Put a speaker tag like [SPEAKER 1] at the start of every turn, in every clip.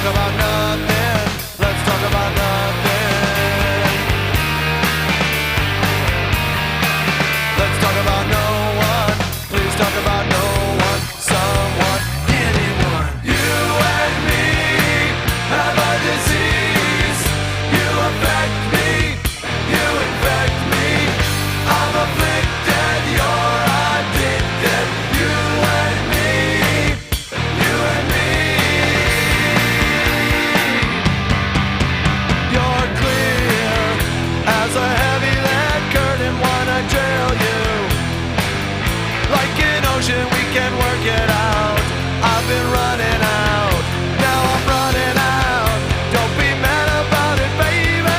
[SPEAKER 1] about nothing. Let's talk about nothing. Let's talk about no one. Please talk about no one, someone, anyone. You and me have a disease. You affect me. You infect me. I'm afflicted. You're addicted. You and me. You and me. You're clear as a heavy lead curtain when I trail you. Like an ocean, we can work it out. I've been running out. Now I'm running out. Don't be mad about it, baby.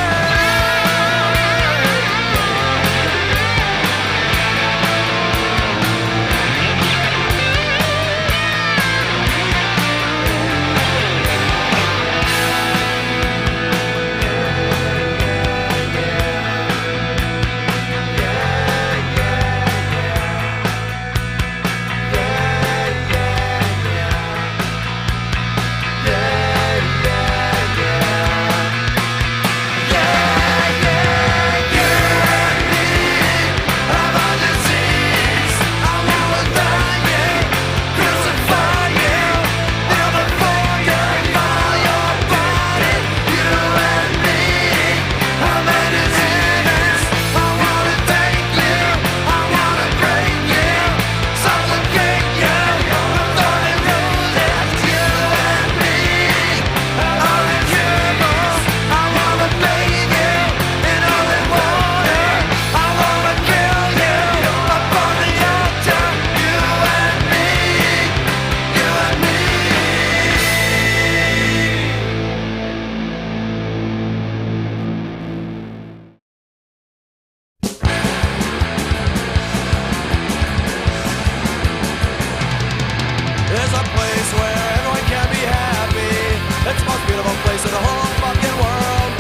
[SPEAKER 1] There's a place where everyone can be happy. It's the most beautiful place in the whole fucking world.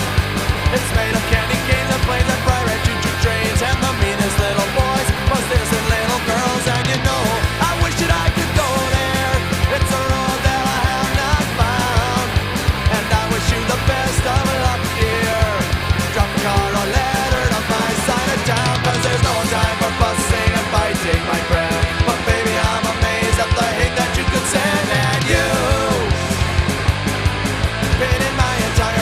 [SPEAKER 1] It's made of candy canes and planes and bright red choo-choo trains and the meanest little boys, most innocent little girls. And you know, I wish that I could go there. It's a road that I have not found, and I wish you the best of luck here. Drop a card or letter to my side of town, 'cause there's no time for fussing and fighting, my friend. But baby, I'm amazed at the hate that you could send. And you been in my entire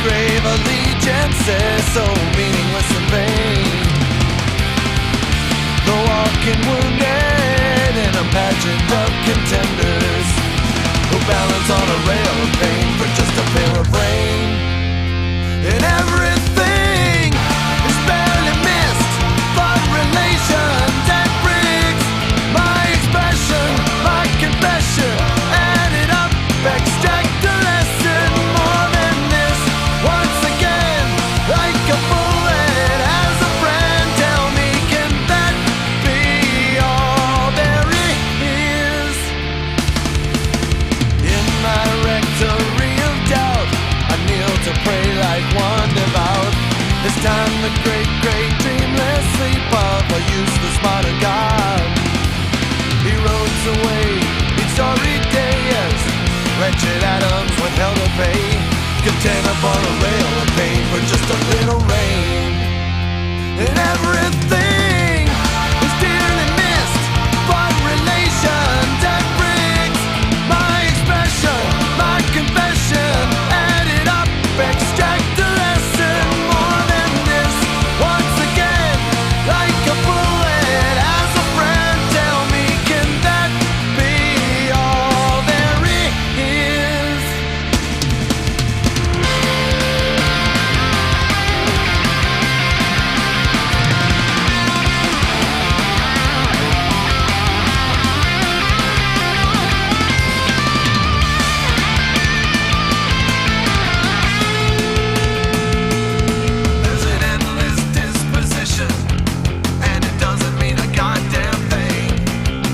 [SPEAKER 1] grave allegiances, so meaningless and vain. The walking wounded in a pageant of contenders who balance on a rail of pain for just a pair of rain. And everything is barely missed, blood relations and bricks. My expression, my confession, added up, extract a lesson more than this. Once again, like a bullet as a friend, tell me, can that be all there is? In my rectory of doubt, I kneel to pray like one devout. This time the great, great dreamless sleep of a useless modern god. He rolls away each sorry day as wretched atoms with hell to pay, content upon a rail of pain for just a little rain. And everything is dearly missed, blood relations and bricks. My expression, my confession, added up, extract a lesson more than this. Once again, like a bullet as a friend, tell me, can that be all there is? There's an endless disposition, and it doesn't mean a goddamn thing.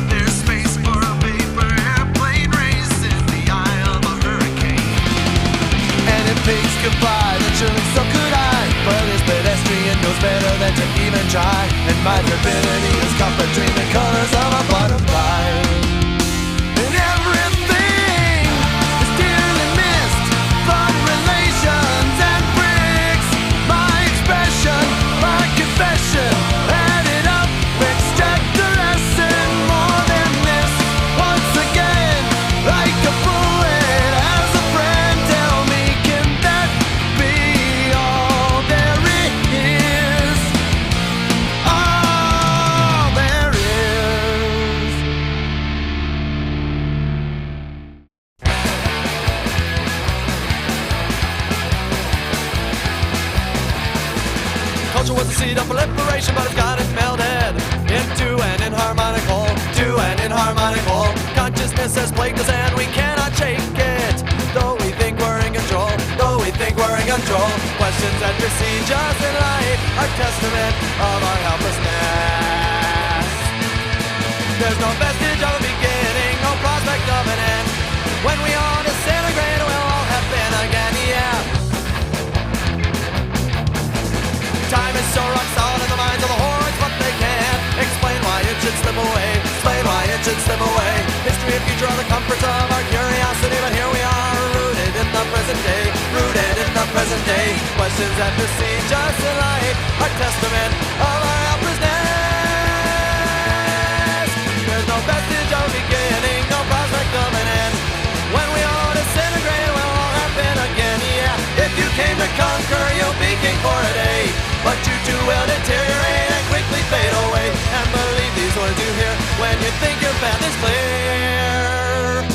[SPEAKER 1] There's space for a paper airplane race in the eye of a hurricane. And if pigs could fly, then surely so could I. But this pedestrian knows better than to even try. And my turbidity is caught between the colors of a butterfly. And everything is dearly missed, blood relations and bricks. My expression, my confession, added up, extract a lesson more than this. Once again, like a bullet as a friend, tell me, can that be all there is? All there is. Culture was the seed of proliferation, but it's got it melted into an inharmonic whole, to an inharmonic whole. Consciousness has plagued us and we cannot shake it. Though we think we're in control, though we think we're in control. Questions that besiege us in light are testament of our helplessness. There's no vestige of a beginning, no prospect of an end. When we all disintegrate, we'll all happen again, yeah. Time is so rock solid in the minds of the hordes, but they can't explain why it should slip away. Explain why it should slip away. History and future are the comforts of our curiosity, but here we are, rooted in the present day. Rooted in the present day. Questions that besiege us in light are testament of our helplessness. There's no vestige of a beginning, no prospect of an end. When we all disintegrate, we'll all happen again, yeah. If you came to conquer, you'll be king for a day. But you too will deteriorate and quickly fade away. And believe these words you hear when you think your path is clear.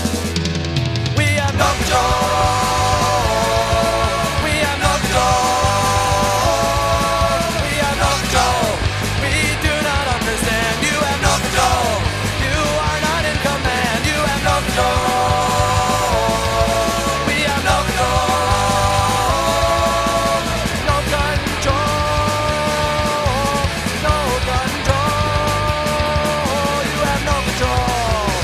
[SPEAKER 1] We have no control. We have no control. We have no control. We do not understand. You have no control. You are not in command. You have no control. We have no control. No control. No control. You have no control.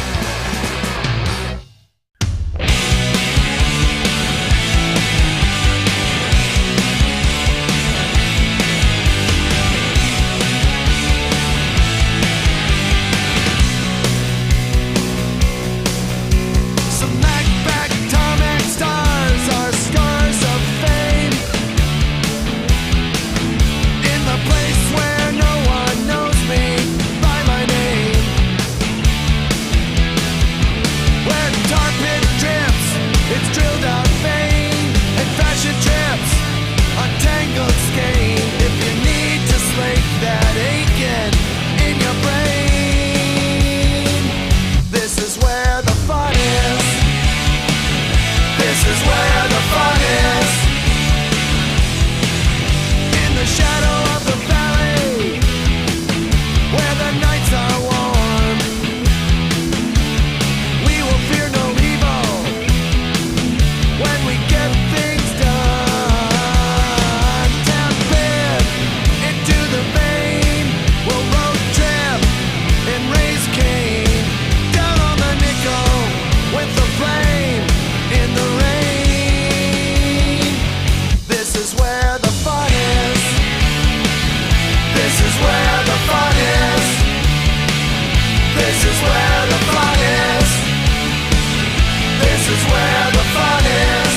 [SPEAKER 1] This is where the fun is.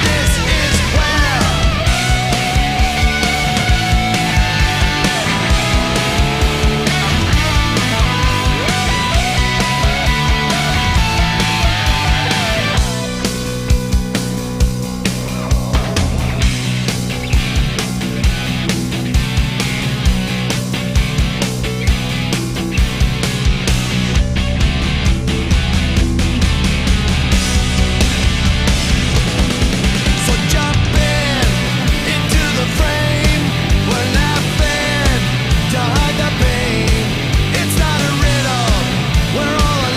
[SPEAKER 1] This is where. So jump into the frame. We're laughing to hide the pain. It's not a riddle. We're all a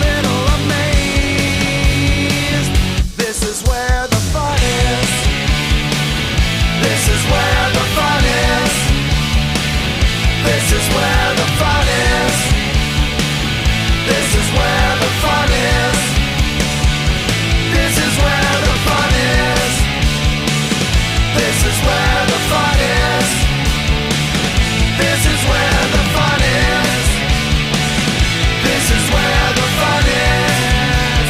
[SPEAKER 1] little amazed. This is where the fun is. This is where the fun is. This is where the fun is. This is where the fun is. This is where the fun is. This is where the fun is. This is where the fun is. This is where the fun is.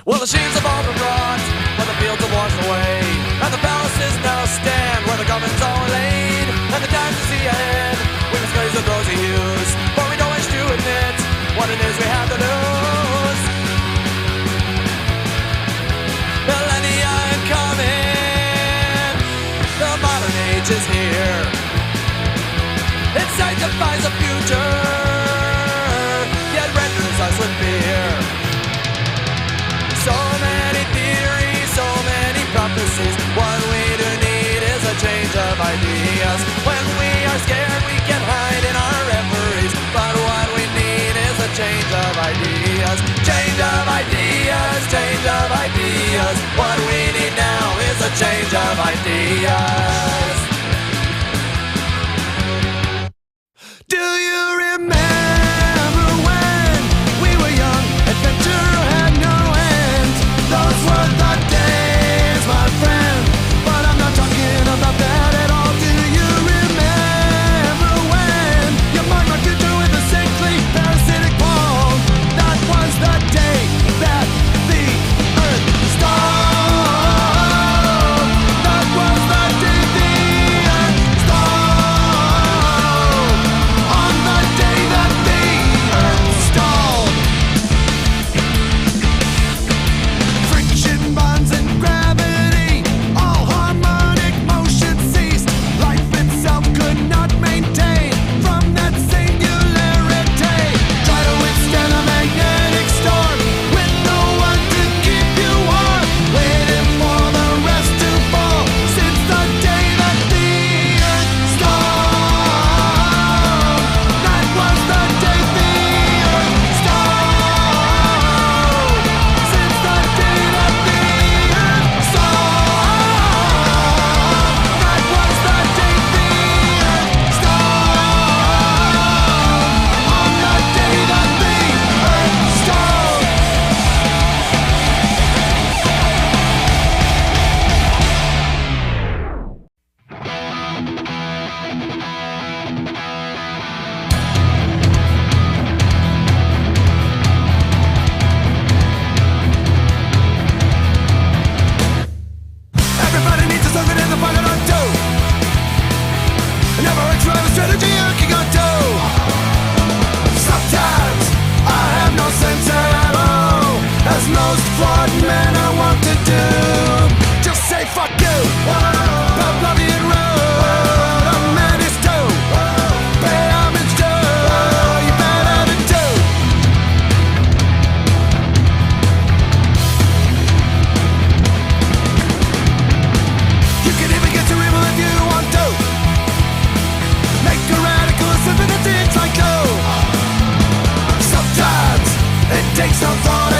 [SPEAKER 1] Well, the shields have all been brought, but the fields are washed away, and the palaces now stand where the government's all laid. And the time to see ahead, we must gaze with rosy hues, for we don't wish to admit what it is we have to lose. Millennia incoming, the modern age is here. It sanctifies the future, yet renders us with fear. So many theories, so many prophecies. What we do need is a change of ideas. When we are scared, we can hide in our reveries. But what we need is a change of ideas. Change of ideas, change of ideas. What we need now is a change of ideas. Do you remember when we were young? Adventure had no end. Those were the days, my friend. But I'm not talking about that at all. Do you remember when you marked my future with a sickly parasitic palm? That was the day that the earth stalled. That was the day the earth stalled. On the day that the earth stalled. Friction bonds and gravity, all harmonic motion ceased. Life itself could not maintain from that singularity. Try to withstand a magnetic storm with no one to keep you warm, waiting for the rest to fall since the day that the earth stalled. That was the day the earth stalled. Since the day that the earth stalled. That was the day the earth stalled. On the day that the earth stalled. Everybody needs a slogan in the pocket on two. Never a drive a strategy you can go to. Sometimes I have no sense at all, as most flawed men are wont to do. Just say fuck you. Pavlovian road, a man is too. Pay homage to your bad attitude. You can even get to evil if you want to. Make a radical assessment and it's like no. Sometimes it takes no thought